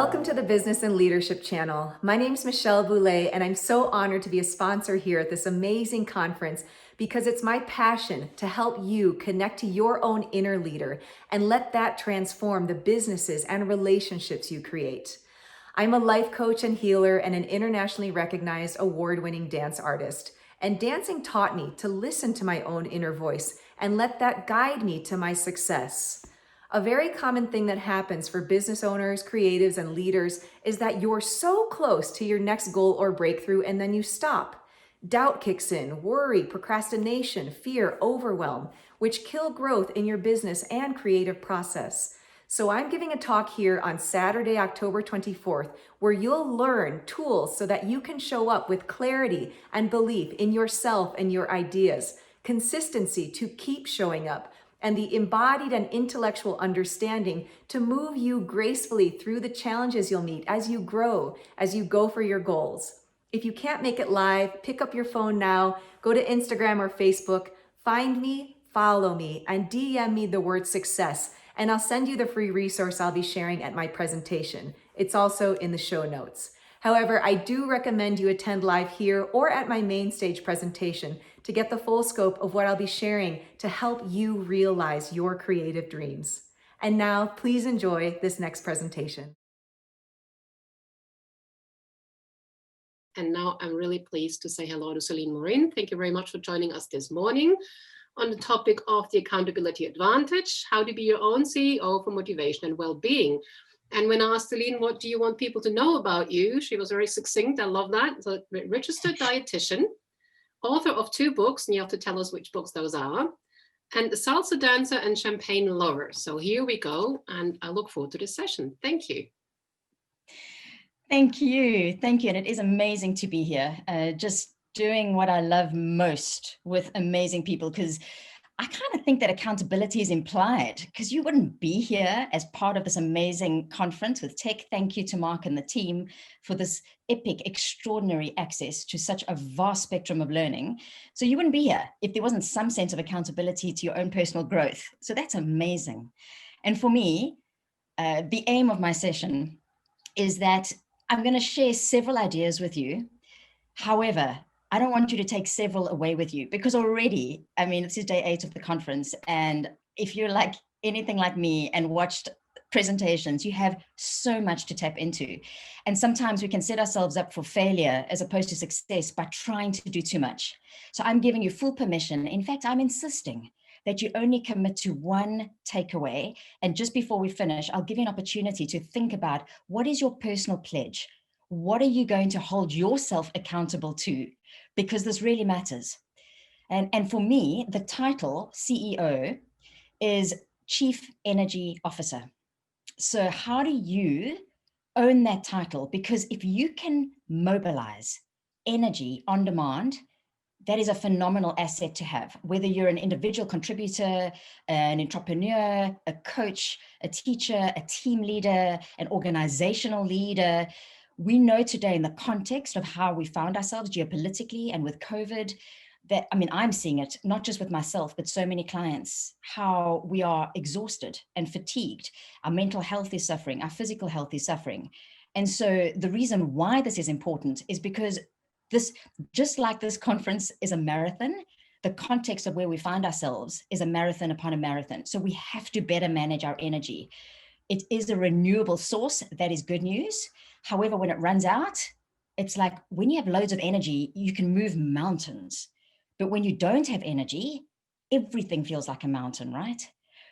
Welcome to the Business and Leadership Channel. My name is Michelle Boulay, and I'm so honored to be a sponsor here at this amazing conference because it's my passion to help you connect to your own inner leader and let that transform the businesses and relationships you create. I'm a life coach and healer and an internationally recognized award-winning dance artist. And dancing taught me to listen to my own inner voice and let that guide me to my success. A very common thing that happens for business owners, creatives, and leaders is that you're so close to your next goal or breakthrough and then you stop. Doubt kicks in, worry, procrastination, fear, overwhelm, which kill growth in your business and creative process. So I'm giving a talk here on Saturday, October 24th, where you'll learn tools so that you can show up with clarity and belief in yourself and your ideas, consistency to keep showing up, and the embodied and intellectual understanding to move you gracefully through the challenges you'll meet as you grow, as you go for your goals. If you can't make it live, pick up your phone now, go to Instagram or Facebook, find me, follow me, and DM me the word success, and I'll send you the free resource I'll be sharing at my presentation. It's also in the show notes. However, I do recommend you attend live here or at my main stage presentation to get the full scope of what I'll be sharing to help you realize your creative dreams. And now, please enjoy this next presentation. And now I'm really pleased to say hello to Celine Morin. Thank you very much for joining us this morning on the topic of the accountability advantage, how to be your own CEO for motivation and well-being. And when I asked Celine, what do you want people to know about you? She was very succinct. I love that. So, registered dietitian, author of 2 books, and you have to tell us which books those are, and a salsa dancer and champagne lover. So here we go, and I look forward to this session. Thank you. Thank you. Thank you. And it is amazing to be here, just doing what I love most with amazing people, because I kind of think that accountability is implied, because you wouldn't be here as part of this amazing conference with tech. Thank you to Mark and the team for this epic, extraordinary access to such a vast spectrum of learning. So you wouldn't be here if there wasn't some sense of accountability to your own personal growth. So that's amazing. And for me, the aim of my session is that I'm going to share several ideas with you. However, I don't want you to take several away with you, because already, I mean, this is day 8 of the conference. And if you're like anything like me and watched presentations, you have so much to tap into. And sometimes we can set ourselves up for failure as opposed to success by trying to do too much. So I'm giving you full permission. In fact, I'm insisting that you only commit to one takeaway. And just before we finish, I'll give you an opportunity to think about, what is your personal pledge? What are you going to hold yourself accountable to? Because this really matters. And for me, the title CEO is Chief Energy Officer. So how do you own that title? Because if you can mobilize energy on demand, that is a phenomenal asset to have, whether you're an individual contributor, an entrepreneur, a coach, a teacher, a team leader, an organizational leader. We know today, in the context of how we found ourselves geopolitically and with COVID, that, I mean, I'm seeing it not just with myself, but so many clients, how we are exhausted and fatigued. Our mental health is suffering, our physical health is suffering. And so the reason why this is important is because this, just like this conference is a marathon, the context of where we find ourselves is a marathon upon a marathon. So we have to better manage our energy. It is a renewable source. That is good news. However, when it runs out, it's like when you have loads of energy, you can move mountains. But when you don't have energy, everything feels like a mountain, right?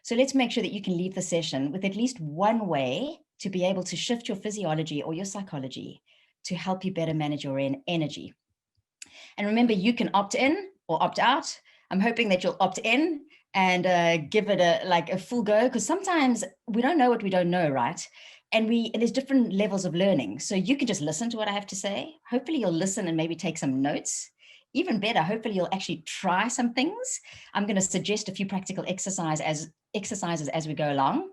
So let's make sure that you can leave the session with at least one way to be able to shift your physiology or your psychology to help you better manage your energy. And remember, you can opt in or opt out. I'm hoping that you'll opt in and give it a full go, because sometimes we don't know what we don't know, right? And there's different levels of learning. So you can just listen to what I have to say. Hopefully you'll listen and maybe take some notes. Even better, hopefully you'll actually try some things. I'm going to suggest a few practical exercises as we go along.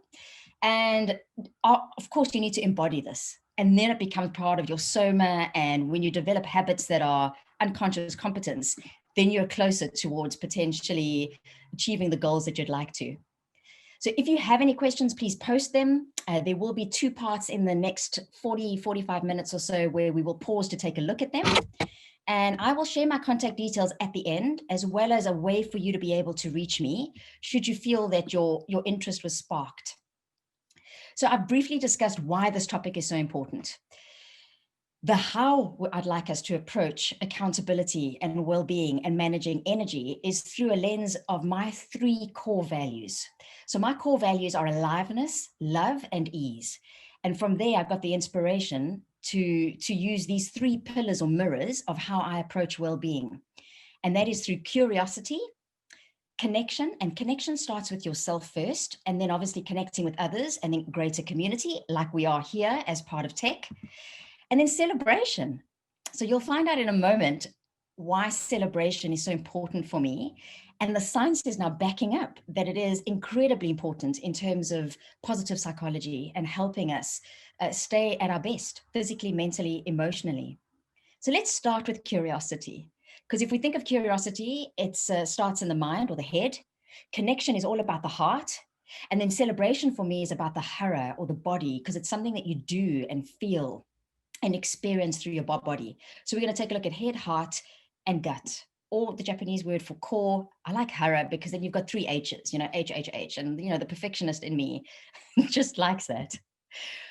And of course, you need to embody this. And then it becomes part of your soma. And when you develop habits that are unconscious competence, then you're closer towards potentially achieving the goals that you'd like to. So if you have any questions, please post them. There will be 2 parts in the next 45 minutes or so where we will pause to take a look at them. And I will share my contact details at the end, as well as a way for you to be able to reach me should you feel that your interest was sparked. So I've briefly discussed why this topic is so important. The how I'd like us to approach accountability and well-being and managing energy is through a lens of my 3 core values. So my core values are aliveness, love, and ease. And from there, I got the inspiration to use these 3 pillars or mirrors of how I approach well-being. And that is through curiosity, connection, and connection starts with yourself first, and then obviously connecting with others and then greater community, like we are here as part of tech. And then celebration. So you'll find out in a moment why celebration is so important for me. And the science is now backing up that it is incredibly important in terms of positive psychology and helping us stay at our best, physically, mentally, emotionally. So let's start with curiosity. Because if we think of curiosity, it starts in the mind or the head. Connection is all about the heart. And then celebration for me is about the hara or the body, because it's something that you do and feel and experience through your body. So we're going to take a look at head, heart, and gut, or the Japanese word for core. I like hara because then you've got 3 H's, H, H, H. And, the perfectionist in me just likes that.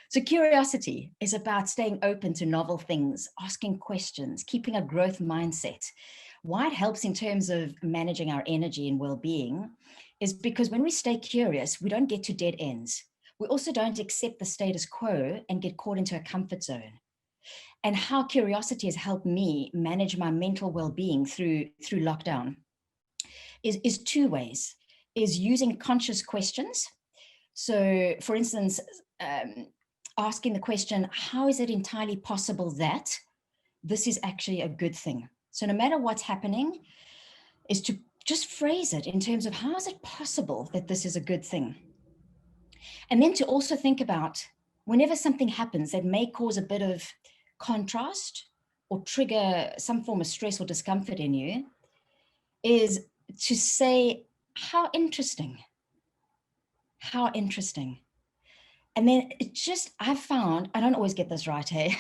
So curiosity is about staying open to novel things, asking questions, keeping a growth mindset. Why it helps in terms of managing our energy and well-being is because when we stay curious, we don't get to dead ends. We also don't accept the status quo and get caught into a comfort zone. And how curiosity has helped me manage my mental well-being through lockdown is 2 ways, is using conscious questions. So for instance, asking the question, how is it entirely possible that this is actually a good thing? So no matter what's happening, is to just phrase it in terms of how is it possible that this is a good thing? And then to also think about whenever something happens that may cause a bit of contrast or trigger some form of stress or discomfort in you, is to say, how interesting, how interesting. And then it just, I've found, I don't always get this right, hey?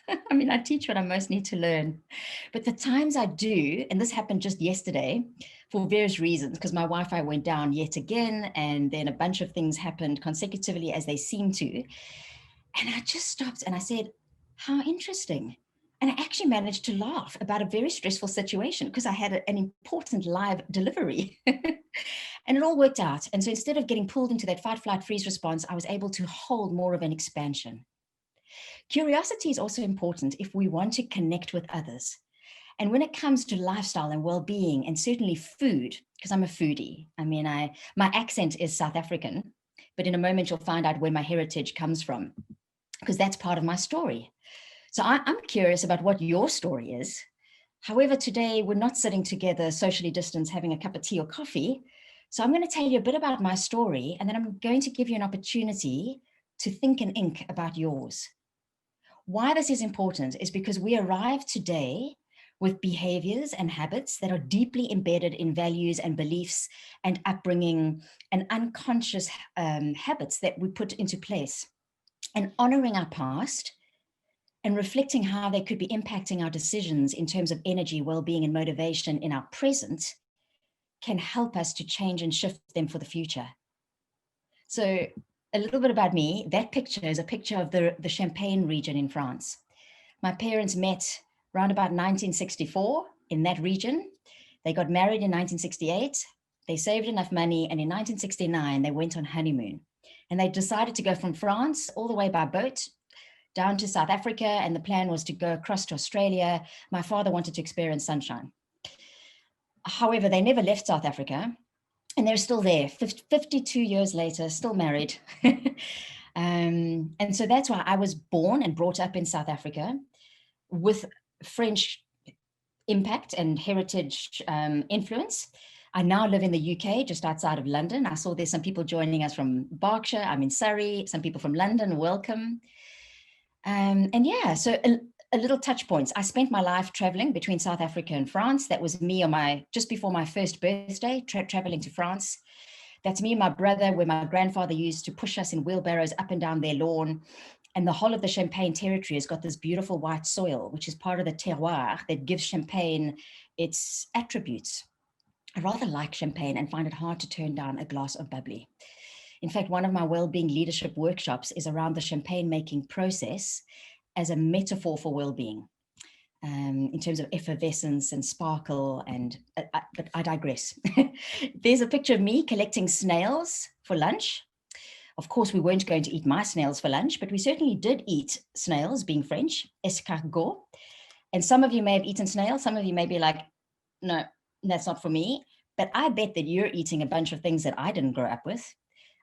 I mean, I teach what I most need to learn, but the times I do, and this happened just yesterday for various reasons, because my Wi-Fi went down yet again, and then a bunch of things happened consecutively as they seem to. And I just stopped and I said, how interesting. And I actually managed to laugh about a very stressful situation because I had an important live delivery. And it all worked out. And so instead of getting pulled into that fight, flight, freeze response, I was able to hold more of an expansion. Curiosity is also important if we want to connect with others. And when it comes to lifestyle and well-being, and certainly food, because I'm a foodie. I mean, my accent is South African, but in a moment you'll find out where my heritage comes from, because that's part of my story. So I'm curious about what your story is. However, today we're not sitting together socially distanced having a cup of tea or coffee. So I'm going to tell you a bit about my story, and then I'm going to give you an opportunity to think and ink about yours. Why this is important is because we arrive today with behaviors and habits that are deeply embedded in values and beliefs and upbringing and unconscious habits that we put into place. And honoring our past and reflecting how they could be impacting our decisions in terms of energy, well-being, and motivation in our present can help us to change and shift them for the future. So a little bit about me. That picture is a picture of the Champagne region in France. My parents met around about 1964 in that region. They got married in 1968. They saved enough money, and in 1969, they went on honeymoon. And they decided to go from France all the way by boat down to South Africa, and the plan was to go across to Australia. My father wanted to experience sunshine. However, they never left South Africa, and they're still there, 52 years later, still married. And so that's why I was born and brought up in South Africa with French impact and heritage influence. I now live in the UK, just outside of London. I saw there's some people joining us from Berkshire. I'm in Surrey, some people from London, welcome. And yeah, so a little touch points. I spent my life traveling between South Africa and France. That was me on just before my first birthday, traveling to France. That's me and my brother, where my grandfather used to push us in wheelbarrows up and down their lawn. And the whole of the Champagne territory has got this beautiful white soil, which is part of the terroir that gives Champagne its attributes. I rather like Champagne and find it hard to turn down a glass of bubbly. In fact, one of my well-being leadership workshops is around the champagne making process as a metaphor for well-being, in terms of effervescence and sparkle. But I digress. There's a picture of me collecting snails for lunch. Of course, we weren't going to eat my snails for lunch, but we certainly did eat snails, being French, escargot. And some of you may have eaten snails. Some of you may be like, no, that's not for me. But I bet that you're eating a bunch of things that I didn't grow up with.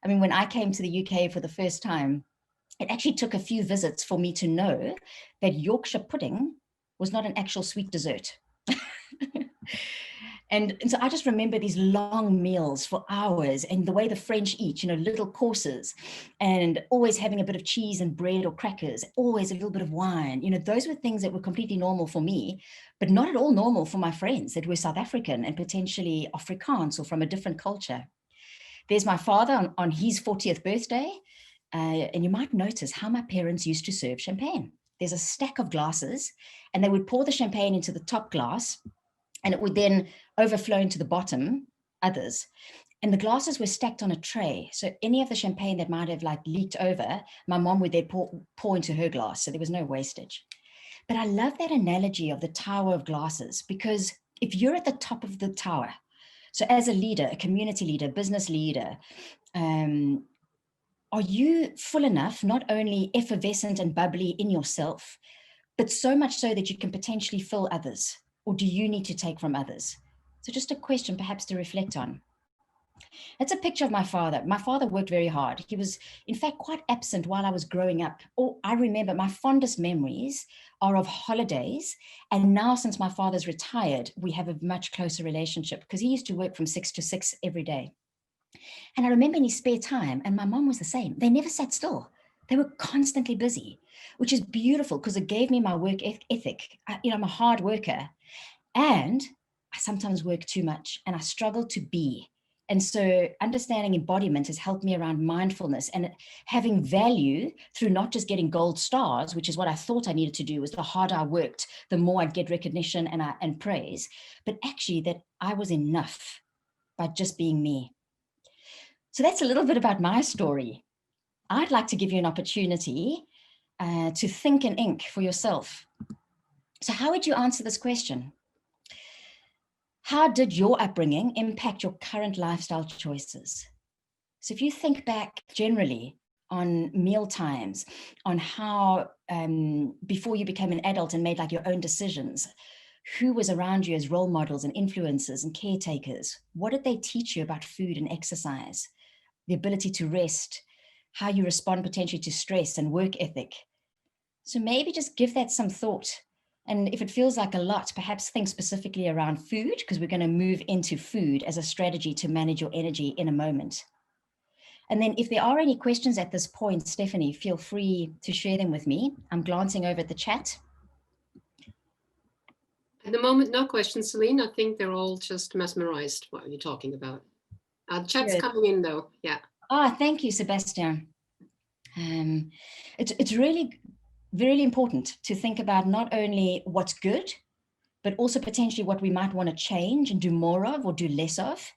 I mean, when I came to the UK for the first time, it actually took a few visits for me to know that Yorkshire pudding was not an actual sweet dessert. And so I just remember these long meals for hours, and the way the French eat, little courses, and always having a bit of cheese and bread or crackers, always a little bit of wine. Those were things that were completely normal for me, but not at all normal for my friends that were South African and potentially Afrikaans or from a different culture. There's my father on his 40th birthday. And you might notice how my parents used to serve champagne. There's a stack of glasses, and they would pour the champagne into the top glass, and it would then overflow into the bottom, others. And the glasses were stacked on a tray. So any of the champagne that might have leaked over, my mom would then pour into her glass. So there was no wastage. But I love that analogy of the tower of glasses, because if you're at the top of the tower, so as a leader, a community leader, business leader, are you full enough, not only effervescent and bubbly in yourself, but so much so that you can potentially fill others? Or do you need to take from others? So just a question perhaps to reflect on. It's a picture of my father. My father worked very hard. He was, in fact, quite absent while I was growing up. I remember my fondest memories are of holidays. And now, since my father's retired, we have a much closer relationship, because he used to work from 6 to 6 every day. And I remember in his spare time, and my mom was the same, they never sat still. They were constantly busy, which is beautiful because it gave me my work ethic. I'm a hard worker, and I sometimes work too much, and I struggle to be. And so understanding embodiment has helped me around mindfulness and having value through not just getting gold stars, which is what I thought I needed to do. Was the harder I worked, the more I'd get recognition and praise, but actually that I was enough by just being me. So that's a little bit about my story. I'd like to give you an opportunity to think and ink for yourself. So how would you answer this question? How did your upbringing impact your current lifestyle choices? So if you think back generally on meal times, on how before you became an adult and made your own decisions, who was around you as role models and influencers and caretakers? What did they teach you about food and exercise? The ability to rest, how you respond potentially to stress and work ethic. So maybe just give that some thought. And if it feels like a lot, perhaps think specifically around food, because we're going to move into food as a strategy to manage your energy in a moment. And then if there are any questions at this point, Stephanie, feel free to share them with me. I'm glancing over at the chat. At the moment, no questions, Celine. I think they're all just mesmerized what you're talking about. Chat's Good. coming in though, yeah. Thank you, Sebastian. It's really, really important to think about not only what's good, but also potentially what we might want to change and do more of or do less of.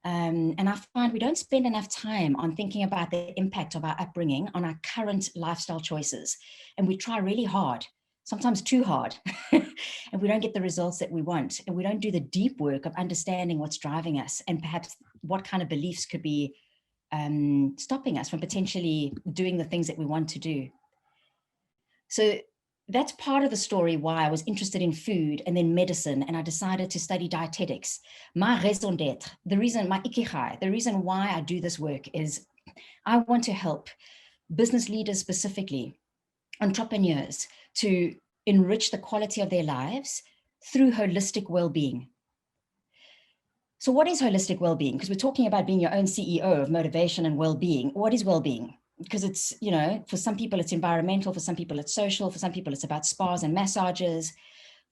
And I find we don't spend enough time on thinking about the impact of our upbringing on our current lifestyle choices. And we try really hard, sometimes too hard, and we don't get the results that we want. And we don't do the deep work of understanding what's driving us and perhaps what kind of beliefs could be stopping us from potentially doing the things that we want to do. So that's part of the story why I was interested in food and then medicine, and I decided to study dietetics. My raison d'etre, the reason, my ikigai, the reason why I do this work is I want to help business leaders, specifically entrepreneurs, to enrich the quality of their lives through holistic well-being. So what is holistic well-being? Because we're talking about being your own CEO of motivation and well-being. What is well-being? Because it's, for some people it's environmental, for some people it's social, for some people it's about spas and massages.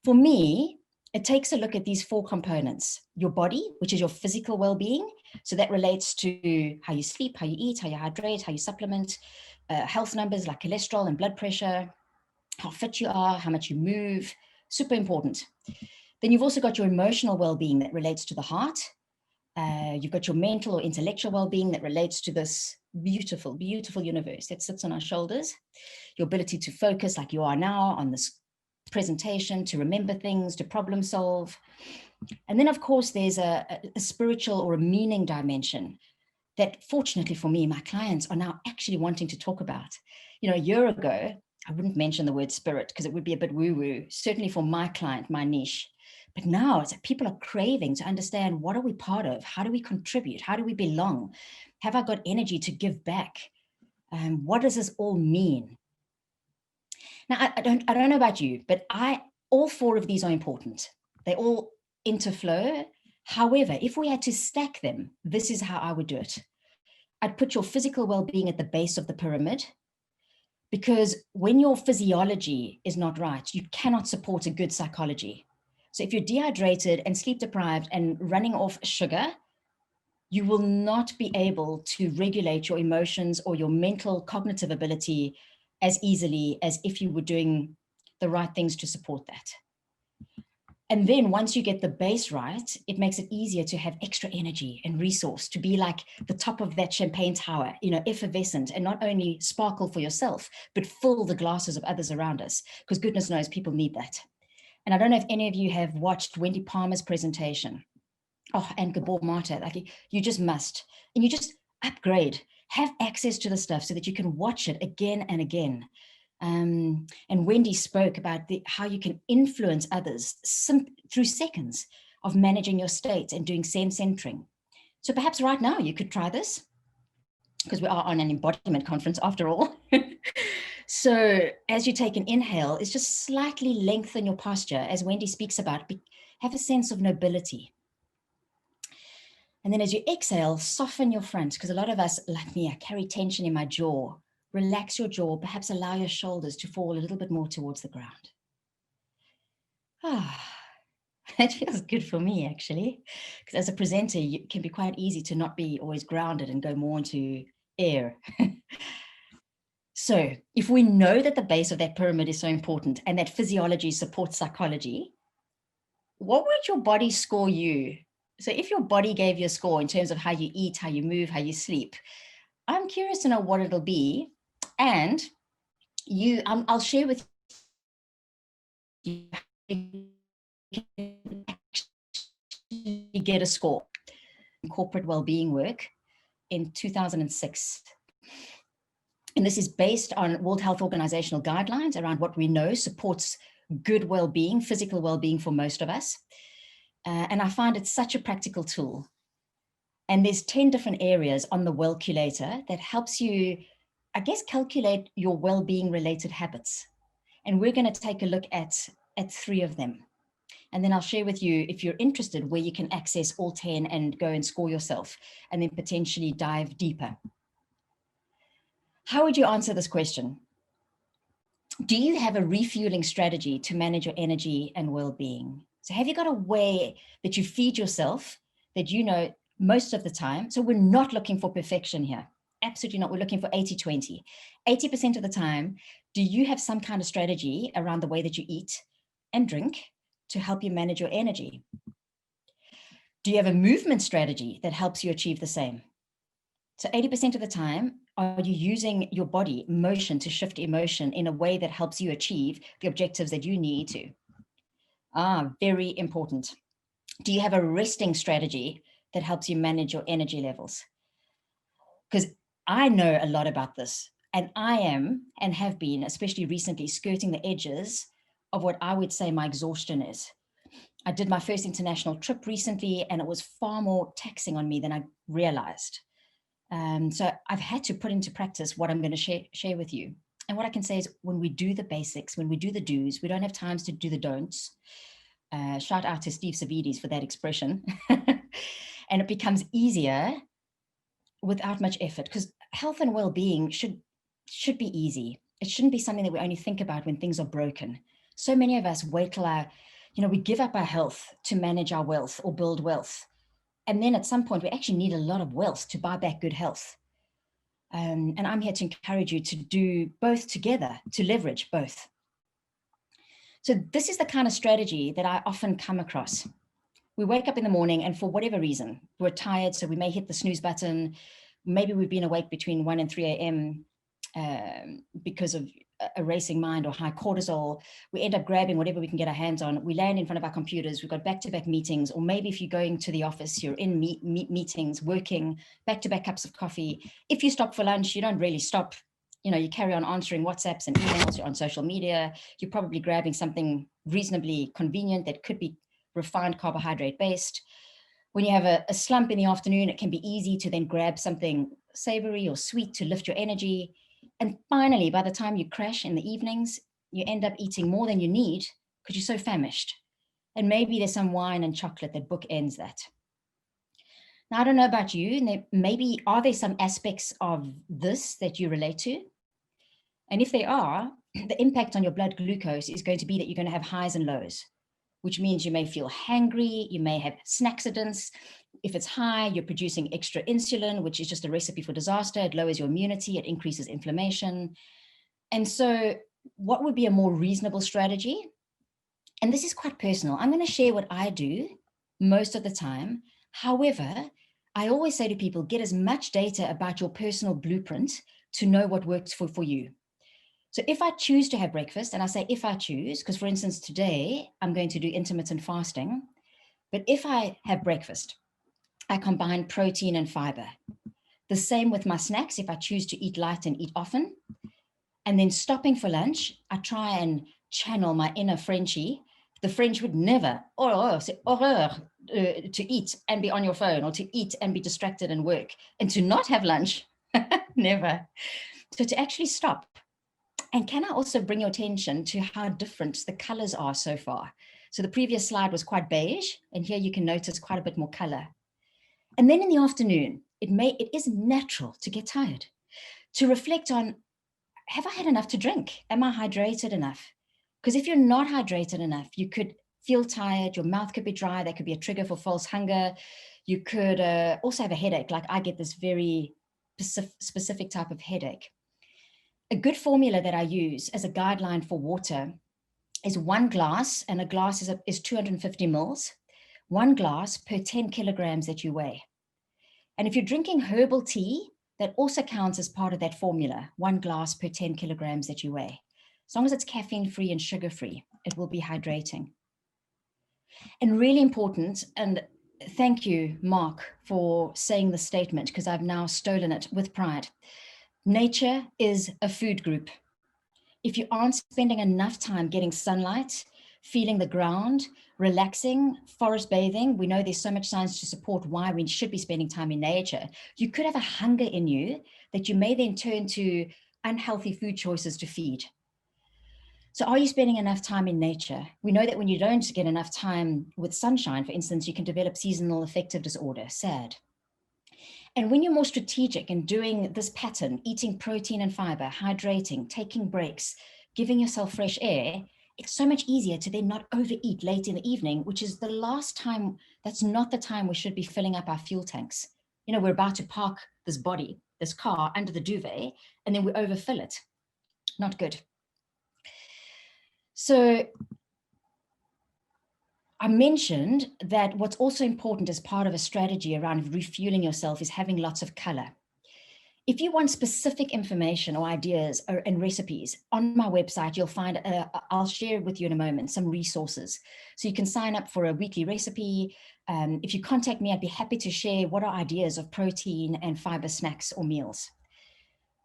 For me, it takes a look at these 4 components: your body, which is your physical well-being, So that relates to how you sleep, how you eat, how you hydrate, how you supplement, health numbers like cholesterol and blood pressure, how fit you are, how much you move, super important. Then you've also got your emotional well-being that relates to the heart. You've got your mental or intellectual well-being that relates to this beautiful, beautiful universe that sits on our shoulders. Your ability to focus like you are now on this presentation, to remember things, to problem solve. And then of course, there's a spiritual or a meaning dimension that fortunately for me, my clients are now actually wanting to talk about. You know, a year ago, I wouldn't mention the word spirit because it would be a bit woo-woo, certainly for my client, my niche. But now it's like people are craving to understand, what are we part of? How do we contribute? How do we belong? Have I got energy to give back? What does this all mean? Now, I don't know about you, but all four of these are important. They all interflow. However, if we had to stack them, this is how I would do it. I'd put your physical well-being at the base of the pyramid, because when your physiology is not right, you cannot support a good psychology. So if you're dehydrated and sleep deprived and running off sugar, you will not be able to regulate your emotions or your mental cognitive ability as easily as if you were doing the right things to support that. And then once you get the base right, it makes it easier to have extra energy and resource to be like the top of that champagne tower, you know, effervescent, and not only sparkle for yourself, but fill the glasses of others around us, because goodness knows people need that. And I don't know if any of you have watched Wendy Palmer's presentation. Oh, and Gabor Mate, like you just must, and you just upgrade, have access to the stuff so that you can watch it again and again. And Wendy spoke about how you can influence others through seconds of managing your state and doing centering. So perhaps right now you could try this, because we are on an embodiment conference after all. So as you take an inhale, it's just slightly lengthen your posture, as Wendy speaks about, have a sense of nobility. And then as you exhale, soften your front, because a lot of us, like me, I carry tension in my jaw. Relax your jaw, perhaps allow your shoulders to fall a little bit more towards the ground. That feels good for me, actually, because as a presenter, it can be quite easy to not be always grounded and go more into air. So if we know that the base of that pyramid is so important and that physiology supports psychology, what would your body score you? So if your body gave you a score in terms of how you eat, how you move, how you sleep, I'm curious to know what it'll be. And I'll share with you get a score in corporate well-being work in 2006. And this is based on World Health Organizational guidelines around what we know supports good well-being, physical well-being for most of us. And I find it such a practical tool. And there's 10 different areas on the Wellculator that helps you, I guess, calculate your well-being related habits. And we're going to take a look at 3 of them. And then I'll share with you, if you're interested, where you can access all 10 and go and score yourself, and then potentially dive deeper. How would you answer this question? Do you have a refueling strategy to manage your energy and well-being? So have you got a way that you feed yourself that you know most of the time? So we're not looking for perfection here. Absolutely not. We're looking for 80-20. 80% of the time, do you have some kind of strategy around the way that you eat and drink to help you manage your energy? Do you have a movement strategy that helps you achieve the same? So 80% of the time, are you using your body motion to shift emotion in a way that helps you achieve the objectives that you need to? Very important. Do you have a resting strategy that helps you manage your energy levels? Because I know a lot about this, and I am, and have been, especially recently, skirting the edges of what I would say my exhaustion is. I did my first international trip recently, and it was far more taxing on me than I realized. So I've had to put into practice what I'm going to share with you. And what I can say is, when we do the basics, when we do the do's, we don't have times to do the don'ts. Shout out to Steve Savides for that expression. And it becomes easier without much effort, because health and well-being should be easy. It shouldn't be something that we only think about when things are broken. So many of us wait till we give up our health to manage our wealth or build wealth. And then at some point, we actually need a lot of wealth to buy back good health. And I'm here to encourage you to do both together, to leverage both. So this is the kind of strategy that I often come across. We wake up in the morning and for whatever reason, we're tired, so we may hit the snooze button. Maybe we've been awake between 1 and 3 a.m. Because of a racing mind or high cortisol. We end up grabbing whatever we can get our hands on. We land in front of our computers. We've got back-to-back meetings, or maybe if you're going to the office, you're in meetings, working, back-to-back cups of coffee. If you stop for lunch, you don't really stop. You know, you carry on answering WhatsApps and emails, you're on social media. You're probably grabbing something reasonably convenient that could be refined carbohydrate based. When you have a slump in the afternoon, it can be easy to then grab something savory or sweet to lift your energy. And finally, by the time you crash in the evenings, you end up eating more than you need because you're so famished. And maybe there's some wine and chocolate that bookends that. Now, I don't know about you, maybe are there some aspects of this that you relate to? And if they are, the impact on your blood glucose is going to be that you're going to have highs and lows, which means you may feel hangry, you may have snackcidents. If it's high, you're producing extra insulin, which is just a recipe for disaster. It lowers your immunity, it increases inflammation. And so what would be a more reasonable strategy? And this is quite personal. I'm going to share what I do most of the time. However, I always say to people, get as much data about your personal blueprint to know what works for you. So if I choose to have breakfast, and I say if I choose, because for instance, today I'm going to do intermittent fasting, but if I have breakfast, I combine protein and fiber. The same with my snacks, if I choose to eat light and eat often. And then stopping for lunch, I try and channel my inner Frenchie. The French would never, c'est horreur, to eat and be on your phone, or to eat and be distracted and work, and to not have lunch, never. So to actually stop. And can I also bring your attention to how different the colors are so far? So the previous slide was quite beige, and here you can notice quite a bit more color. And then in the afternoon, it is natural to get tired, to reflect on, have I had enough to drink? Am I hydrated enough? Because if you're not hydrated enough, you could feel tired, your mouth could be dry, that could be a trigger for false hunger. You could also have a headache, like I get this very specific type of headache. A good formula that I use as a guideline for water is 1 glass, and a glass is 250 mils, 1 glass per 10 kilograms that you weigh. And if you're drinking herbal tea, that also counts as part of that formula, 1 glass per 10 kilograms that you weigh. As long as it's caffeine-free and sugar-free, it will be hydrating. And really important, and thank you, Mark, for saying the statement, because I've now stolen it with pride. Nature is a food group. If you aren't spending enough time getting sunlight, feeling the ground, relaxing, forest bathing, we know there's so much science to support why we should be spending time in nature. You could have a hunger in you that you may then turn to unhealthy food choices to feed. So are you spending enough time in nature? We know that when you don't get enough time with sunshine, for instance, you can develop seasonal affective disorder, SAD. And when you're more strategic in doing this pattern, eating protein and fiber, hydrating, taking breaks, giving yourself fresh air, it's so much easier to then not overeat late in the evening, which is the last time, that's not the time we should be filling up our fuel tanks. You know, we're about to park this body, this car under the duvet, and then we overfill it. Not good. So I mentioned that what's also important as part of a strategy around refueling yourself is having lots of color. If you want specific information or ideas and recipes, on my website, you'll find, I'll share with you in a moment, some resources. So you can sign up for a weekly recipe. If you contact me, I'd be happy to share what are ideas of protein and fiber snacks or meals.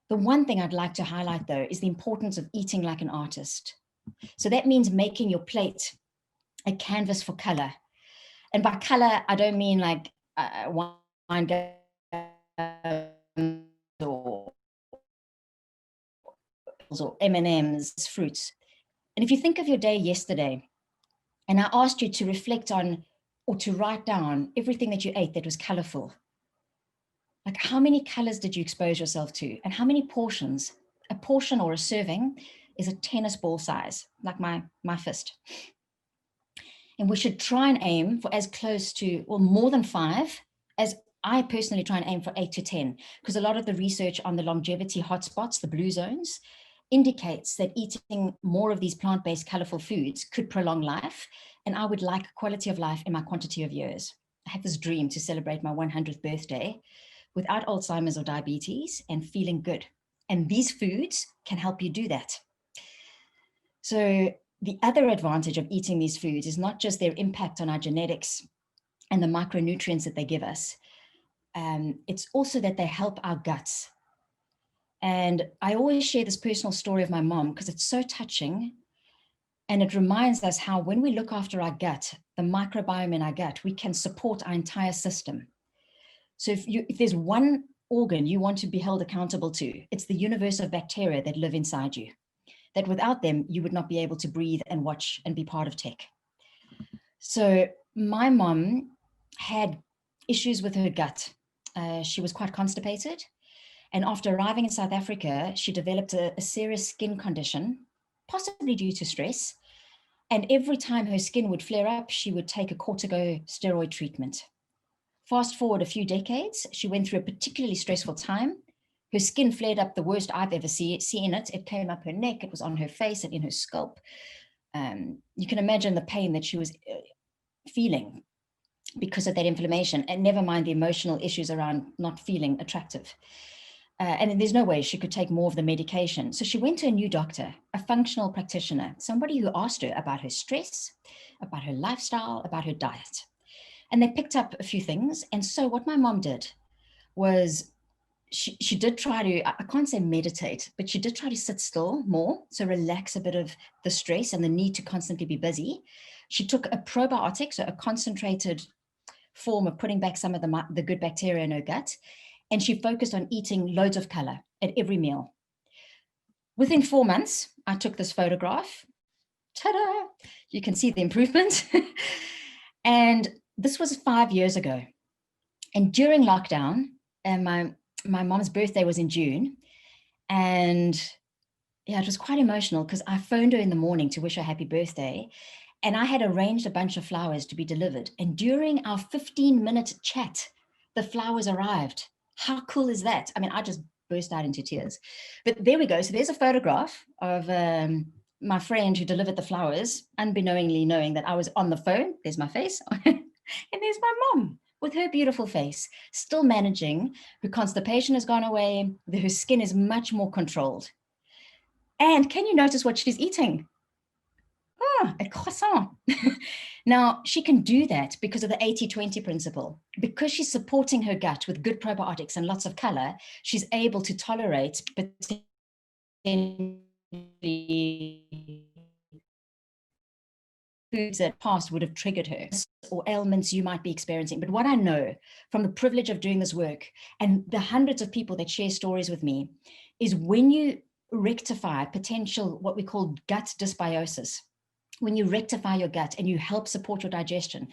The one thing I'd like to highlight, though, is the importance of eating like an artist. So that means making your plate a canvas for color. And by color, I don't mean like wine or M&Ms, fruits. And if you think of your day yesterday, and I asked you to reflect on or to write down everything that you ate that was colorful, like how many colors did you expose yourself to, and how many portions? A portion or a serving is a tennis ball size, like my fist. And we should try and aim for as close to, well, more than 5, as I personally try and aim for 8 to 10, because a lot of the research on the longevity hotspots, the blue zones, indicates that eating more of these plant-based colorful foods could prolong life. And I would like quality of life in my quantity of years. I have this dream to celebrate my 100th birthday without Alzheimer's or diabetes and feeling good. And these foods can help you do that. So the other advantage of eating these foods is not just their impact on our genetics and the micronutrients that they give us. It's also that they help our guts. And I always share this personal story of my mom because it's so touching. And it reminds us how when we look after our gut, the microbiome in our gut, we can support our entire system. So if there's one organ you want to be held accountable to, it's the universe of bacteria that live inside you, that without them, you would not be able to breathe and watch and be part of tech. So my mom had issues with her gut. She was quite constipated. And after arriving in South Africa, she developed a serious skin condition, possibly due to stress. And every time her skin would flare up, she would take a corticosteroid treatment. Fast forward a few decades, she went through a particularly stressful time. Her skin flared up the worst I've ever seen it. It came up her neck, it was on her face and in her scalp. You can imagine the pain that she was feeling because of that inflammation, and never mind the emotional issues around not feeling attractive. And there's no way she could take more of the medication. So she went to a new doctor, a functional practitioner, somebody who asked her about her stress, about her lifestyle, about her diet. And they picked up a few things. And so what my mom did was she did try to, I can't say meditate, but she did try to sit still more. So relax a bit of the stress and the need to constantly be busy. She took a probiotic, so a concentrated form of putting back some of the good bacteria in her gut. And she focused on eating loads of color at every meal. Within 4 months, I took this photograph. Ta-da! You can see the improvement. And this was 5 years ago. And during lockdown, and my mom's birthday was in June. And yeah, it was quite emotional because I phoned her in the morning to wish her happy birthday. And I had arranged a bunch of flowers to be delivered. And during our 15-minute chat, the flowers arrived. How cool is that? I mean, I just burst out into tears. But there we go. So there's a photograph of my friend who delivered the flowers, unbeknowingly knowing that I was on the phone. There's my face. And there's my mom with her beautiful face, still managing. Her constipation has gone away. Her skin is much more controlled. And can you notice what she's eating? A croissant. Now, she can do that because of the 80-20 principle. Because she's supporting her gut with good probiotics and lots of color, she's able to tolerate potentially foods that past would have triggered her or ailments you might be experiencing. But what I know from the privilege of doing this work and the hundreds of people that share stories with me is when you rectify potential, what we call gut dysbiosis, when you rectify your gut and you help support your digestion,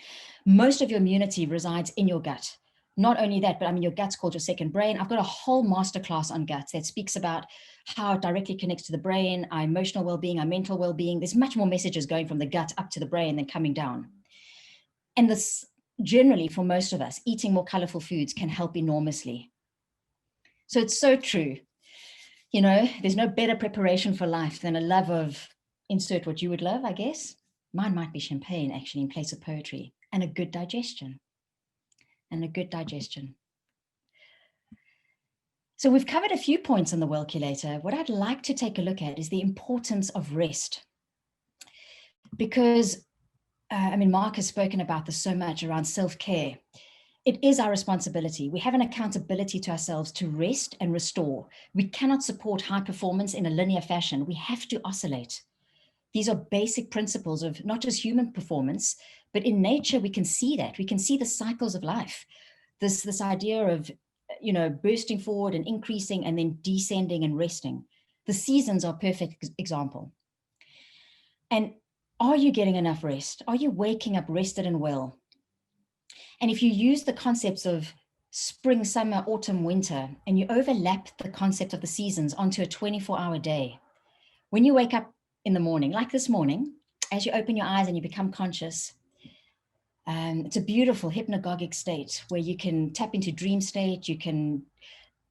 most of your immunity resides in your gut. Not only that, but I mean, your gut's called your second brain. I've got a whole masterclass on guts that speaks about how it directly connects to the brain, our emotional well-being, our mental well-being. There's much more messages going from the gut up to the brain than coming down. And this generally, for most of us, eating more colorful foods can help enormously. So it's so true. You know, there's no better preparation for life than a love of insert what you would love, I guess. Mine might be champagne, actually, in place of poetry, and a good digestion. So we've covered a few points on the Wellculator. What I'd like to take a look at is the importance of rest. Because, I mean, Mark has spoken about this so much around self-care. It is our responsibility. We have an accountability to ourselves to rest and restore. We cannot support high performance in a linear fashion. We have to oscillate. These are basic principles of not just human performance, but in nature, we can see that. We can see the cycles of life. This idea of, you know, bursting forward and increasing and then descending and resting. The seasons are a perfect example. And are you getting enough rest? Are you waking up rested and well? And if you use the concepts of spring, summer, autumn, winter, and you overlap the concept of the seasons onto a 24-hour day, when you wake up in the morning, like this morning, as you open your eyes and you become conscious, It's a beautiful hypnagogic state where you can tap into dream state.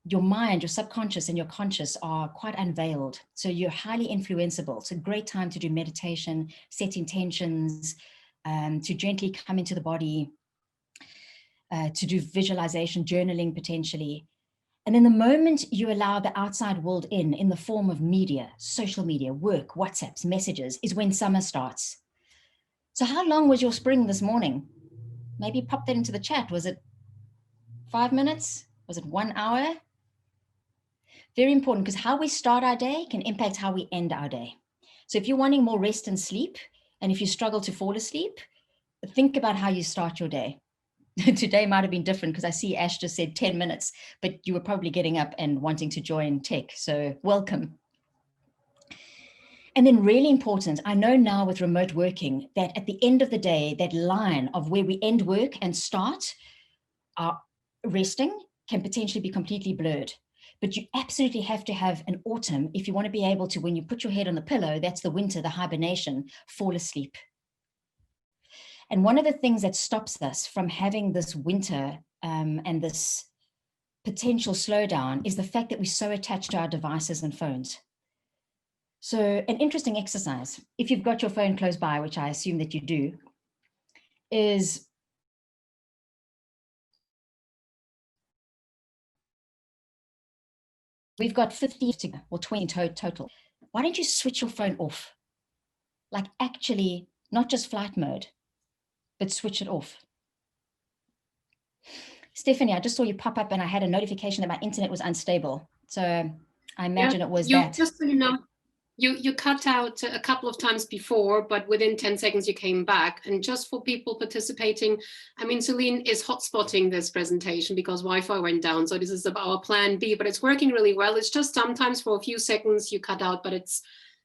Your mind, your subconscious and your conscious are quite unveiled. So you're highly influenceable. It's a great time to do meditation, set intentions, to gently come into the body, to do visualization, journaling potentially. And then the moment you allow the outside world in the form of media, social media, work, WhatsApps, messages, is when summer starts. So how long was your spring this morning? Maybe pop that into the chat. Was it 5 minutes? Was it 1 hour? Very important, because how we start our day can impact how we end our day. So if you're wanting more rest and sleep, and if you struggle to fall asleep, think about how you start your day. Today might have been different because I see Ash just said 10 minutes, but you were probably getting up and wanting to join tech. So welcome. And then really important, I know now with remote working that at the end of the day, that line of where we end work and start our resting can potentially be completely blurred. But you absolutely have to have an autumn if you want to be able to, when you put your head on the pillow, that's the winter, the hibernation, fall asleep. And one of the things that stops us from having this winter and this potential slowdown is the fact that we're so attached to our devices and phones. So an interesting exercise, if you've got your phone close by, which I assume that you do, is we've got 50 or 20 total. Why don't you switch your phone off? Like actually, not just flight mode, but switch it off. Stephanie, I just saw you pop up and I had a notification that my internet was unstable. So I imagine it was that. Just so you know, you cut out a couple of times before, but within 10 seconds you came back. And just for people participating, I mean, Celine is hotspotting this presentation because Wi-Fi went down. So this is our plan B, but it's working really well. It's just sometimes for a few seconds you cut out, but it's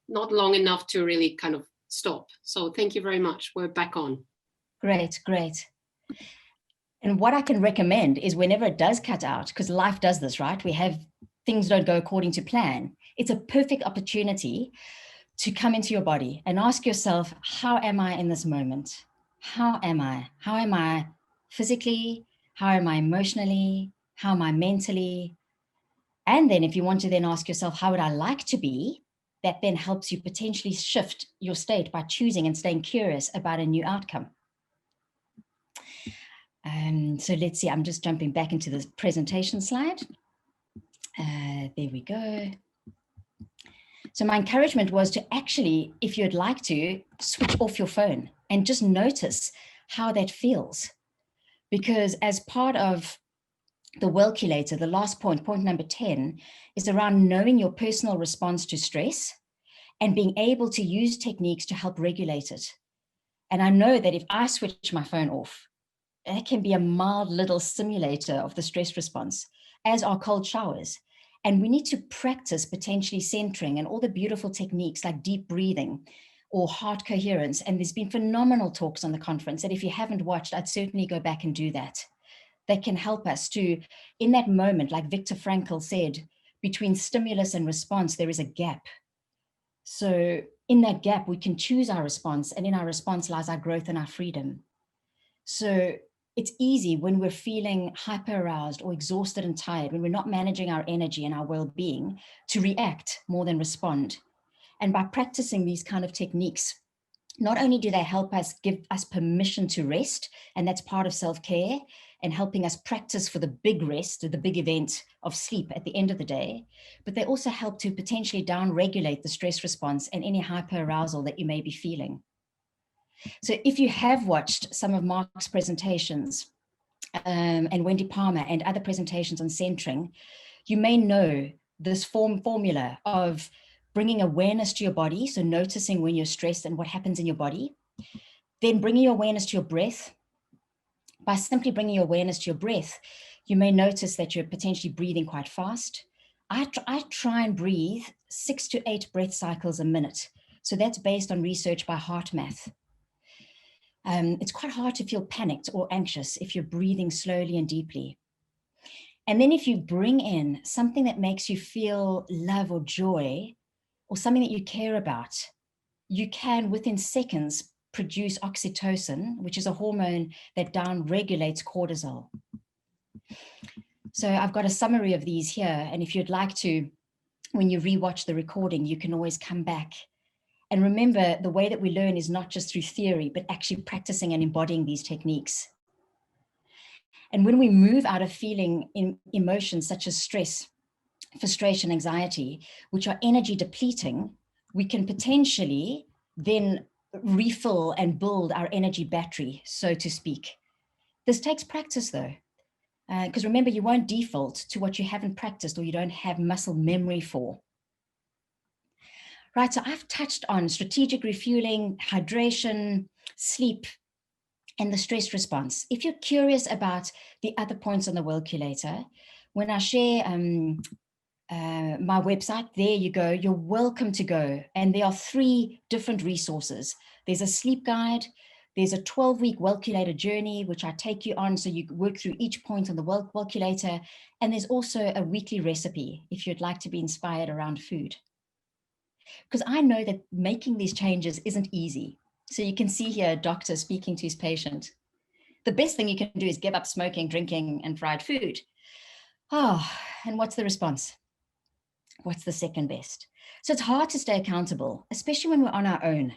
not long enough to really kind of stop. So thank you very much. We're back on. Great, great. And what I can recommend is whenever it does cut out, because life does this, right? We have things don't go according to plan. It's a perfect opportunity to come into your body and ask yourself, how am I in this moment? How am I? How am I physically? How am I emotionally? How am I mentally? And then if you want to then ask yourself, how would I like to be? That then helps you potentially shift your state by choosing and staying curious about a new outcome. So let's see, I'm just jumping back into the presentation slide. There we go. So my encouragement was to actually, if you'd like to, switch off your phone and just notice how that feels. Because as part of the Wellculator, the last point, point number 10, is around knowing your personal response to stress and being able to use techniques to help regulate it. And I know that if I switch my phone off, it can be a mild little simulator of the stress response, as are cold showers. And we need to practice potentially centering and all the beautiful techniques like deep breathing or heart coherence. And there's been phenomenal talks on the conference that if you haven't watched, I'd certainly go back and do that. That can help us to, in that moment, like Viktor Frankl said, between stimulus and response, there is a gap. So in that gap, we can choose our response, and in our response lies our growth and our freedom. So it's easy when we're feeling hyper aroused or exhausted and tired, when we're not managing our energy and our well-being, to react more than respond. And by practicing these kind of techniques, not only do they help us, give us permission to rest, and that's part of self-care, and helping us practice for the big rest or the big event of sleep at the end of the day, but they also help to potentially down-regulate the stress response and any hyper-arousal that you may be feeling. So if you have watched some of Mark's presentations and Wendy Palmer and other presentations on centering, you may know this formula of bringing awareness to your body, so noticing when you're stressed and what happens in your body, then bringing your awareness to your breath. By simply bringing your awareness to your breath, you may notice that you're potentially breathing quite fast. I try and breathe 6 to 8 breath cycles a minute. So that's based on research by HeartMath. It's quite hard to feel panicked or anxious if you're breathing slowly and deeply. And then if you bring in something that makes you feel love or joy, or something that you care about, you can within seconds produce oxytocin, which is a hormone that down-regulates cortisol. So I've got a summary of these here. And if you'd like to, when you rewatch the recording, you can always come back. And remember, the way that we learn is not just through theory, but actually practicing and embodying these techniques. And when we move out of feeling emotions such as stress, frustration, anxiety, which are energy depleting, we can potentially then refill and build our energy battery, so to speak. This takes practice though, because remember, you won't default to what you haven't practiced or you don't have muscle memory for. Right, so I've touched on strategic refueling, hydration, sleep, and the stress response. If you're curious about the other points on the Wellculator, when I share my website, there you go, you're welcome to go. And there are 3 different resources. There's a sleep guide, there's a 12-week Wellculator journey, which I take you on so you work through each point on the Wellculator. And there's also a weekly recipe if you'd like to be inspired around food. Because I know that making these changes isn't easy. So you can see here a doctor speaking to his patient. The best thing you can do is give up smoking, drinking, and fried food. Oh, and what's the response? What's the second best? So it's hard to stay accountable, especially when we're on our own.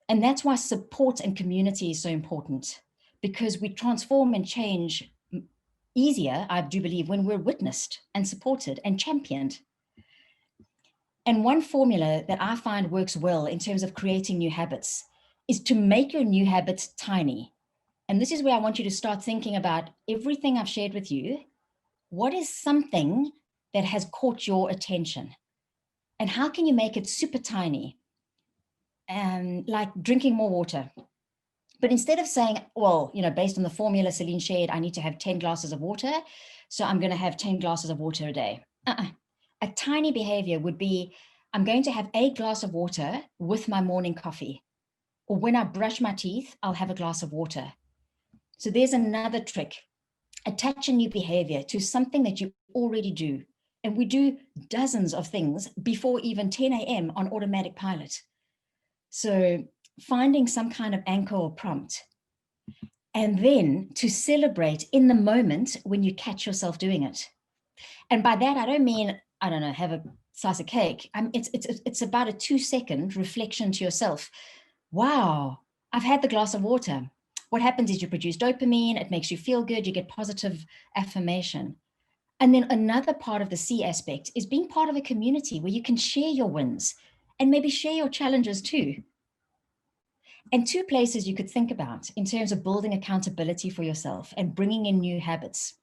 And that's why support and community is so important, because we transform and change easier, I do believe, when we're witnessed and supported and championed. And one formula that I find works well in terms of creating new habits is to make your new habits tiny. And this is where I want you to start thinking about everything I've shared with you. What is something that has caught your attention? And how can you make it super tiny? Like drinking more water. But instead of saying, well, based on the formula Celine shared, I need to have 10 glasses of water, so I'm going to have 10 glasses of water a day. A tiny behavior would be, I'm going to have a glass of water with my morning coffee. Or when I brush my teeth, I'll have a glass of water. So there's another trick. Attach a new behavior to something that you already do. And we do dozens of things before even 10 a.m. on automatic pilot. So finding some kind of anchor or prompt. And then to celebrate in the moment when you catch yourself doing it. And by that, I don't mean, have a slice of cake. It's about a 2-second reflection to yourself. Wow, I've had the glass of water. What happens is you produce dopamine, it makes you feel good, you get positive affirmation. And then another part of the C aspect is being part of a community where you can share your wins and maybe share your challenges too. And 2 places you could think about in terms of building accountability for yourself and bringing in new habits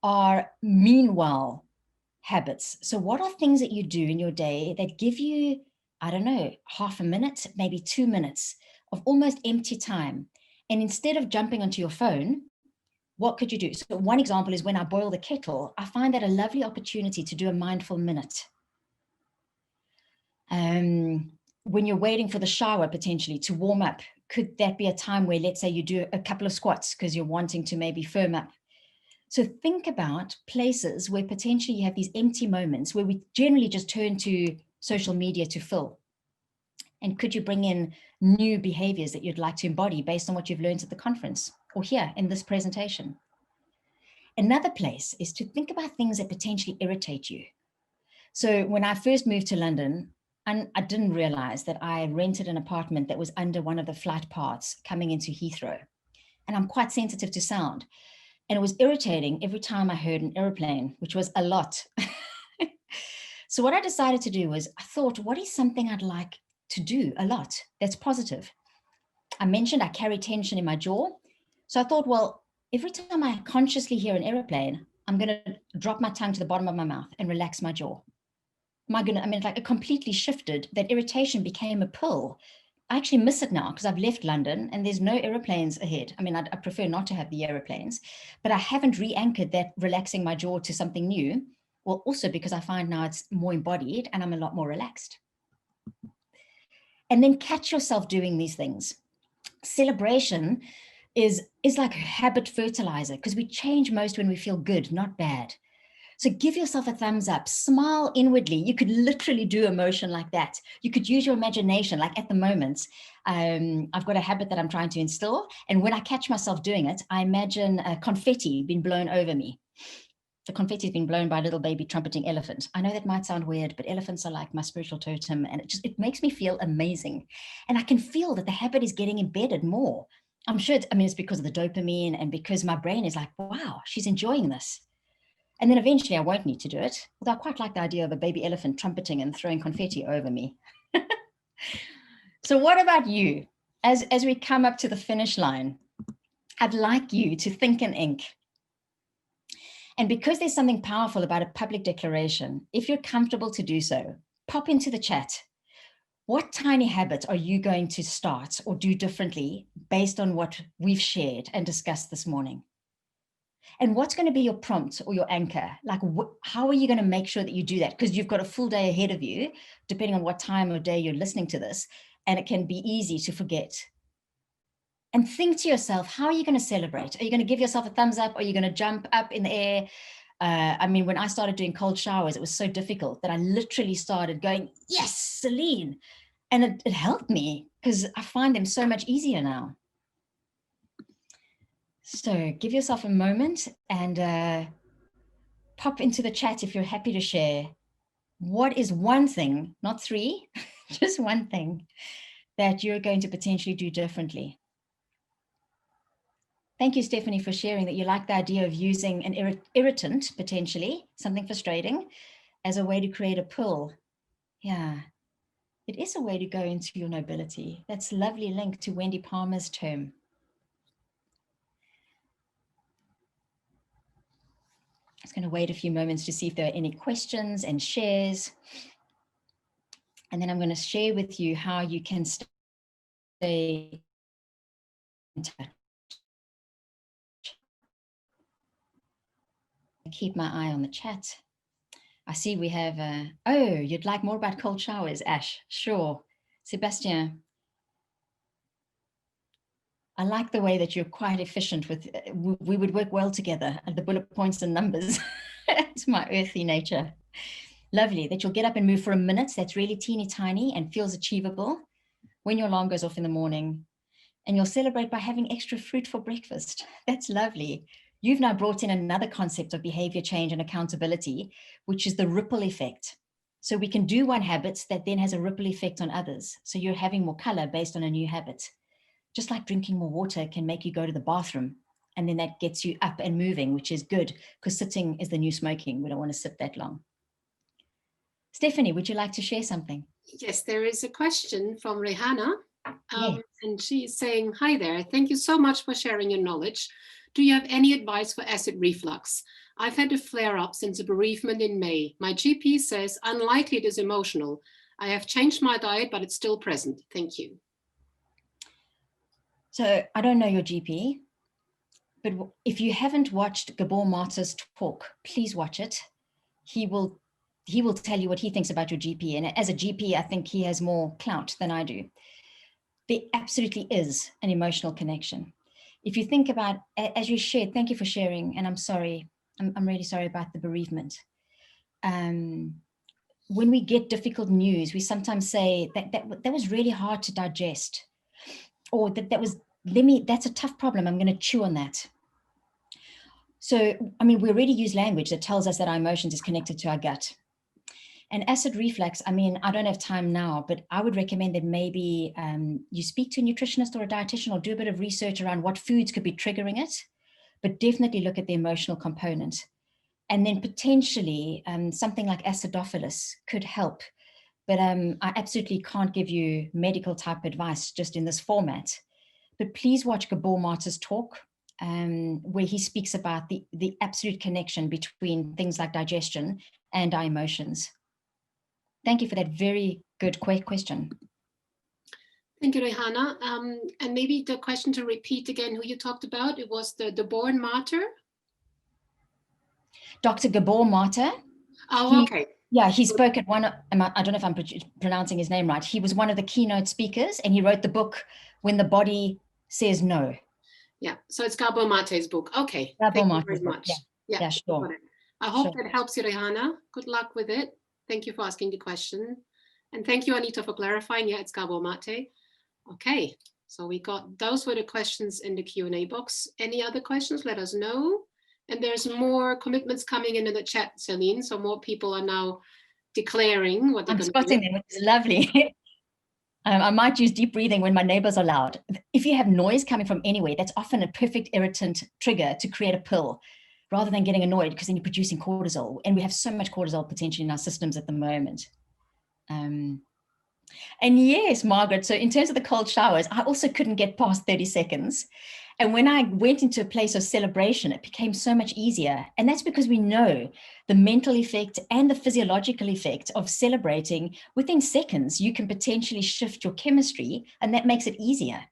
are meanwhile habits. So what are things that you do in your day that give you, half a minute, maybe 2 minutes of almost empty time? And instead of jumping onto your phone, what could you do? So one example is when I boil the kettle, I find that a lovely opportunity to do a mindful minute. When you're waiting for the shower, potentially to warm up, could that be a time where, let's say, you do a couple of squats because you're wanting to maybe firm up? So think about places where potentially you have these empty moments where we generally just turn to social media to fill. And could you bring in new behaviors that you'd like to embody based on what you've learned at the conference or here in this presentation? Another place is to think about things that potentially irritate you. So when I first moved to London, and I didn't realize that I rented an apartment that was under one of the flight paths coming into Heathrow. And I'm quite sensitive to sound. And it was irritating every time I heard an airplane, which was a lot. So what I decided to do was I thought, what is something I'd like to do a lot that's positive? I mentioned I carry tension in my jaw. So I thought, well, every time I consciously hear an airplane, I'm going to drop my tongue to the bottom of my mouth and relax my jaw. It completely shifted. That irritation became a pull. I actually miss it now because I've left London and there's no airplanes ahead. I prefer not to have the airplanes, but I haven't re-anchored that relaxing my jaw to something new. Well, also because I find now it's more embodied and I'm a lot more relaxed. And then catch yourself doing these things. Celebration is like habit fertilizer because we change most when we feel good, not bad. So give yourself a thumbs up, smile inwardly. You could literally do a motion like that. You could use your imagination. Like at the moment, I've got a habit that I'm trying to instill. And when I catch myself doing it, I imagine confetti being blown over me. The confetti has been blown by a little baby trumpeting elephant. I know that might sound weird, but elephants are like my spiritual totem, and it makes me feel amazing. And I can feel that the habit is getting embedded more. I'm sure it's because of the dopamine and because my brain is like, wow, she's enjoying this. And then eventually I won't need to do it. Although I quite like the idea of a baby elephant trumpeting and throwing confetti over me. So what about you? As we come up to the finish line, I'd like you to think in ink. And because there's something powerful about a public declaration, if you're comfortable to do so, pop into the chat. What tiny habit are you going to start or do differently based on what we've shared and discussed this morning? And what's going to be your prompt or your anchor? Like, how are you going to make sure that you do that? Because you've got a full day ahead of you, depending on what time of day you're listening to this, and it can be easy to forget. And think to yourself, how are you going to celebrate? Are you going to give yourself a thumbs up? Are you going to jump up in the air? I mean, when I started doing cold showers, it was so difficult that I literally started going, yes, Celine. And it helped me because I find them so much easier now. So give yourself a moment and pop into the chat if you're happy to share. What is one thing, not three, just one thing that you're going to potentially do differently? Thank you, Stephanie, for sharing that you like the idea of using an irritant, potentially, something frustrating, as a way to create a pull. Yeah, it is a way to go into your nobility. That's a lovely link to Wendy Palmer's term. I'm just going to wait a few moments to see if there are any questions and shares. And then I'm going to share with you how you can stay in touch. Keep my eye on the chat. I see we have, oh, you'd like more about cold showers, Ash? Sure. Sebastian, I like the way that you're quite efficient with, we would work well together, the bullet points and numbers. It's my earthy nature. Lovely that you'll get up and move for a minute. That's really teeny tiny and feels achievable when your alarm goes off in the morning. And you'll celebrate by having extra fruit for breakfast. That's lovely. You've now brought in another concept of behavior change and accountability, which is the ripple effect. So we can do one habit that then has a ripple effect on others. So you're having more color based on a new habit. Just like drinking more water can make you go to the bathroom, and then that gets you up and moving, which is good because sitting is the new smoking. We don't want to sit that long. Stephanie, would you like to share something? Yes, there is a question from Rehanna. Yes. And she is saying, hi there, thank you so much for sharing your knowledge. Do you have any advice for acid reflux? I've had a flare-up since a bereavement in May. My GP says unlikely it is emotional. I have changed my diet, but it's still present. Thank you. So I don't know your GP, but if you haven't watched Gabor Mate's talk, please watch it. He will tell you what he thinks about your GP. And as a GP, I think he has more clout than I do. There absolutely is an emotional connection. If you think about, as you shared, thank you for sharing, and I'm sorry, I'm really sorry about the bereavement. When we get difficult news, we sometimes say that was really hard to digest, or that's a tough problem, I'm going to chew on that. So, I mean, we already use language that tells us that our emotions is connected to our gut. And acid reflux, I mean, I don't have time now, but I would recommend that maybe you speak to a nutritionist or a dietitian or do a bit of research around what foods could be triggering it, but definitely look at the emotional component. And then potentially something like acidophilus could help. But I absolutely can't give you medical type advice just in this format. But please watch Gabor Mate's talk, where he speaks about the absolute connection between things like digestion and our emotions. Thank you for that very good question. Thank you, Rehanna. And maybe the question to repeat again who you talked about, it was the Gabor Mate? Dr. Gabor Mate. Oh, okay. Yeah, he spoke at one, I don't know if I'm pronouncing his name right. He was one of the keynote speakers and he wrote the book, When the Body Says No. Yeah, so it's Gabor Mate's book. Okay, Gabor thank you Mate's very book. much. Yeah, sure. I hope Sure. that helps you, Rehana. Good luck with it. Thank you for asking the question. And thank you, Anita, for clarifying. Yeah, it's Gabor Mate. Okay, so those were the questions in the Q&A box. Any other questions? Let us know. And there's more commitments coming in the chat, Celine. So more people are now declaring what they're I'm going to do. spotting them, which is lovely. I might use deep breathing when my neighbors are loud. If you have noise coming from anywhere, that's often a perfect irritant trigger to create a pill, rather than getting annoyed, because then you're producing cortisol. And we have so much cortisol potentially in our systems at the moment. And yes, Margaret, so in terms of the cold showers, I also couldn't get past 30 seconds. And when I went into a place of celebration, it became so much easier. And that's because we know the mental effect and the physiological effect of celebrating. Within seconds, you can potentially shift your chemistry, and that makes it easier.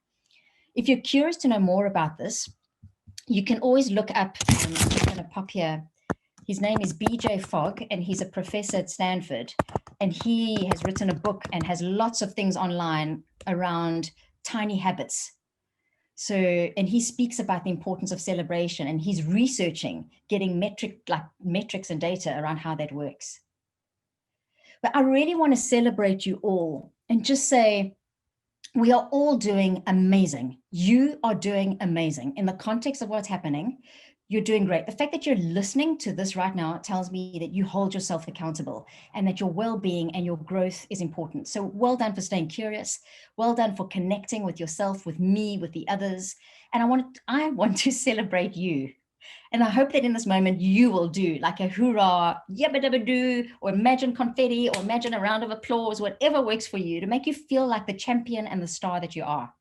If you're curious to know more about this, you can always look up, I'm just going to pop here. His name is BJ Fogg, and he's a professor at Stanford. And he has written a book and has lots of things online around tiny habits. So, and he speaks about the importance of celebration, and he's researching, getting metrics and data around how that works. But I really want to celebrate you all and just say, we are all doing amazing. You are doing amazing. In the context of what's happening, you're doing great. The fact that you're listening to this right now tells me that you hold yourself accountable and that your well-being and your growth is important. So well done for staying curious. Well done for connecting with yourself, with me, with the others. And I want to celebrate you. And I hope that in this moment, you will do like a hoorah, yabba dabba doo, or imagine confetti, or imagine a round of applause, whatever works for you to make you feel like the champion and the star that you are.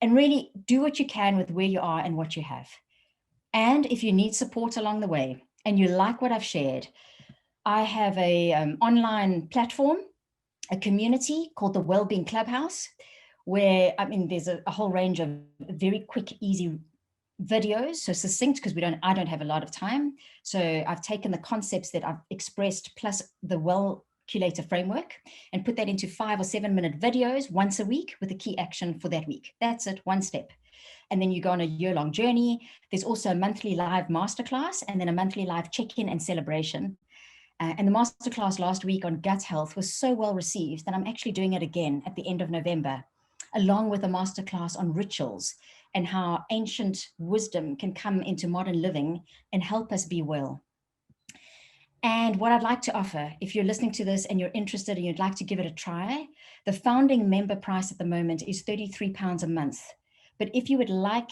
And really do what you can with where you are and what you have. And if you need support along the way and you like what I've shared, I have a online platform, a community called the WELLBEING Clubhouse, where, I mean, there's a whole range of very quick, easy videos, so succinct, because I don't have a lot of time. So I've taken the concepts that I've expressed plus the Wellculator framework and put that into 5 or 7 minute videos once a week with a key action for that week. That's it, one step. And then you go on a year-long journey. There's also a monthly live masterclass and then a monthly live check-in and celebration. And the masterclass last week on gut health was so well received that I'm actually doing it again at the end of November, along with a masterclass on rituals and how ancient wisdom can come into modern living and help us be well. And what I'd like to offer, if you're listening to this and you're interested and you'd like to give it a try, the founding member price at the moment is £33 a month. But if you would like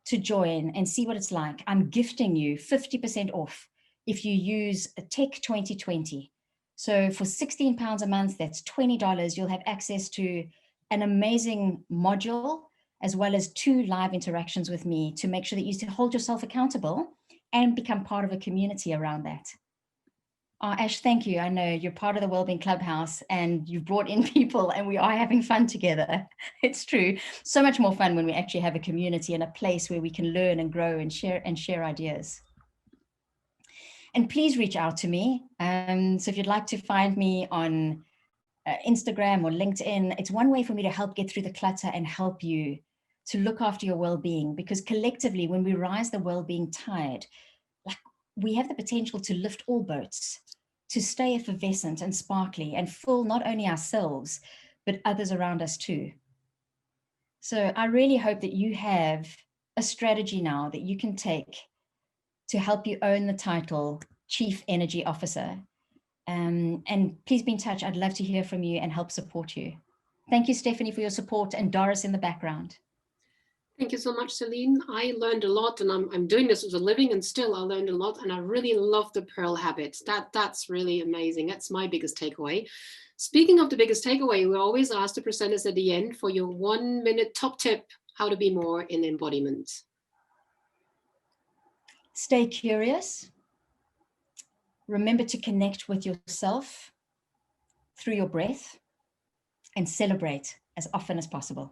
to join and see what it's like, I'm gifting you 50% off if you use a Tech 2020. So for £16 a month, that's $20, you'll have access to an amazing module, as well as 2 live interactions with me to make sure that you hold yourself accountable and become part of a community around that. Ash, thank you. I know you're part of the Wellbeing Clubhouse and you've brought in people and we are having fun together. It's true. So much more fun when we actually have a community and a place where we can learn and grow and share ideas. And please reach out to me. So if you'd like to find me on Instagram or LinkedIn, it's one way for me to help get through the clutter and help you to look after your well-being, because collectively, when we rise the well-being tide, like, we have the potential to lift all boats, to stay effervescent and sparkly and full not only ourselves, but others around us too. So I really hope that you have a strategy now that you can take to help you own the title Chief Energy Officer. And please be in touch. I'd love to hear from you and help support you. Thank you, Stephanie, for your support, and Doris in the background. Thank you so much, Celine. I learned a lot, and I'm doing this as a living, and still I learned a lot, and I really love the Pearl habits. That's really amazing. That's my biggest takeaway. Speaking of the biggest takeaway, we always ask the presenters at the end for your 1-minute top tip, how to be more in embodiment. Stay curious. Remember to connect with yourself through your breath and celebrate as often as possible.